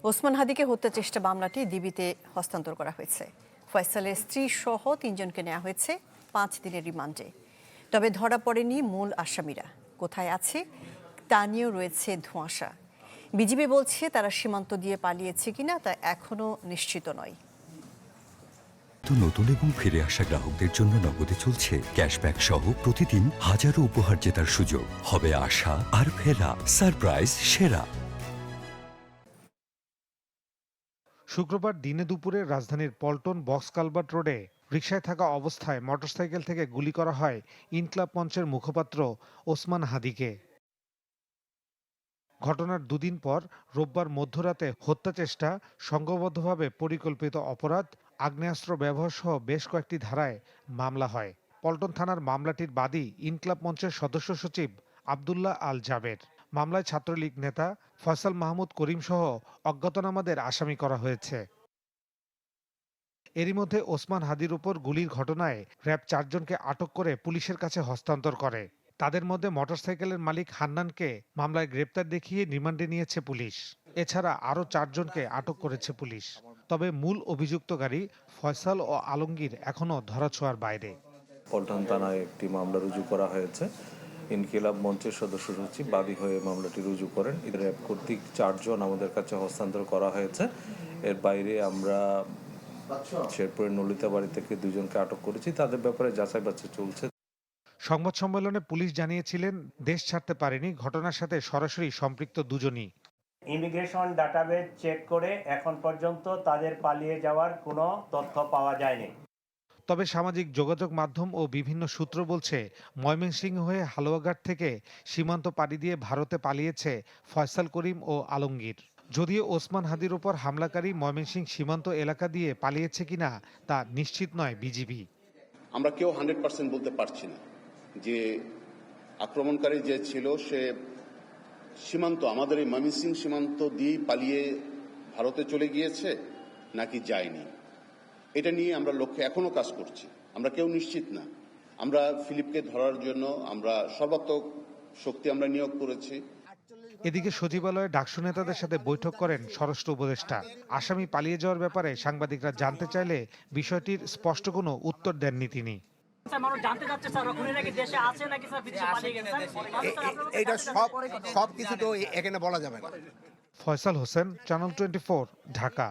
ওসমান হাদিকে হত্যা চেষ্টা মামলাটি ডিবিতে হস্তান্তর করা হয়েছে। ফয়সালের স্ত্রী সহ ৩ জনকে নেওয়া হয়েছে ৫ দিনের রিমান্ডে। তবে ধরা পড়েনি মূল আসামিরা। কোথায় আছে তা নিয়েও রয়েছে ধোঁয়াশা। বিজিবি বলছে তারা সীমান্ত দিয়ে পালিয়েছে কিনা তা এখনো নিশ্চিত নয়। নতুন এবং ফিরে আসা গ্রাহকদের জন্য নগদে চলছে ক্যাশব্যাক সহ প্রতিদিন হাজারো উপহার জেতার সুযোগ। হবে আশা আর ফেরা, সারপ্রাইজ সেরা। শুক্রবার দিনে দুপুরে রাজধানীর পল্টন বক্স কালভার্ট রোডে রিকশায় থাকা অবস্থায় মোটরসাইকেল থেকে গুলি করা হয় ইনকলাব মঞ্চের মুখপাত্র ওসমান হাদিকে। ঘটনার দুদিন পর রোববার মধ্যরাতে হত্যা চেষ্টা, সংঘবদ্ধভাবে পরিকল্পিত অপরাধ, আগ্নেয়াস্ত্র ব্যবহার সহ বেশ কয়েকটি ধারায় মামলা হয়। পল্টন থানার মামলাটির বাদী ইনকলাব মঞ্চের সদস্য সচিব আব্দুল্লাহ আল জাবের। মামলায় ছাত্রলীগ নেতা ফয়সাল মাহমুদ করিম সহ অজ্ঞাতনামাদের আসামি করা হয়েছে। এরই মধ্যে ওসমান হাদির উপর গুলির ঘটনায় র্যাব ৪ জনকে আটক করে পুলিশের কাছে হস্তান্তর করে। তাদের মধ্যে মোটরসাইকেলের মালিক হান্নানকে মামলায় গ্রেপ্তার দেখিয়ে রিমান্ডে নিয়েছে পুলিশ। এছাড়া আরও ৪ জনকে আটক করেছে পুলিশ। তবে মূল অভিযুক্তকারী ফয়সাল ও আলমগীর এখনও ধরাছোঁয়ার বাইরে। পল্টন থানায় একটি মামলা রুজু করা হয়েছে। ইনকিলাব মঞ্চের সদস্য সচিব বাদী হয়ে মামলাটি রুজু করেন। র্যাব কর্তৃক ৪ জন আমাদের কাছে হস্তান্তর করা হয়েছে। এর বাইরে আমরা শেরপুরের নলিতা বাড়ি থেকে 2 জনকে আটক করেছি। তাদের ব্যাপারে যাচাই বাছাই চলছে। সংবাদ সম্মেলনে পুলিশ জানিয়েছিলেন, দেশ ছাড়তে পারেনি, ঘটনার সাথে সরাসরি সম্পৃক্ত দুজনই। ইমিগ্রেশন ডাটাবেজ চেক করে এখন পর্যন্ত তাদের পালিয়ে যাওয়ার কোনো তথ্য পাওয়া যায়নি। তবে সামাজিক যোগাযোগ মাধ্যম ও বিভিন্ন সূত্র বলছে, ময়মনসিংহ হয়ে হালুয়াঘাট থেকে সীমান্ত পাড়ি দিয়ে ভারতে পালিয়েছে ফয়সাল করিম ও আলমগীর। যদিও ওসমান হাদির উপর হামলাকারী ময়মনসিংহ সীমান্ত এলাকা দিয়ে পালিয়েছে কিনা তা নিশ্চিত নয় বিজিবি। আমরা কেউ 100% বলতে পারছি না যে আক্রমণকারী যে ছিল সে সীমান্ত, আমাদের এই ময়মনসিংহ সীমান্ত দিয়েই পালিয়ে ভারতে চলে গিয়েছে নাকি যায়নি, এটা নিয়ে আমরা লক্ষ্যে এখনো কাজ করছি। আমরা কেউ নিশ্চিত না। আমরা ফিলিপকে ধরার জন্য আমরা সর্বাত্মক শক্তি আমরা নিয়োগ করেছি। এদিকে সচিবালয়ে ডাকসু নেতাদের সাথে বৈঠক করেন স্বরাষ্ট্র উপদেষ্টা। আসামি পালিয়ে যাওয়ার ব্যাপারে সাংবাদিকরা জানতে চাইলে বিষয়টির স্পষ্ট কোনো উত্তর দেননি তিনি। এটা সব কিছু তো এখানে বলা যাবে না। ফয়সাল হোসেন, চ্যানেল 24, ঢাকা।